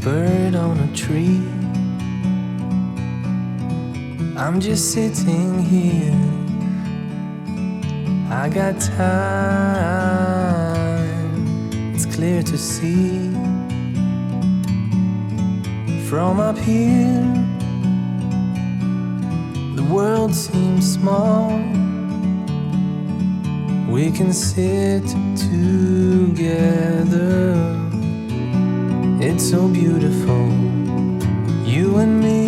bird on a tree. I'm just sitting here, I got time, it's clear to see. From up here, the world seems small. We can sit together, it's so beautiful, you and me.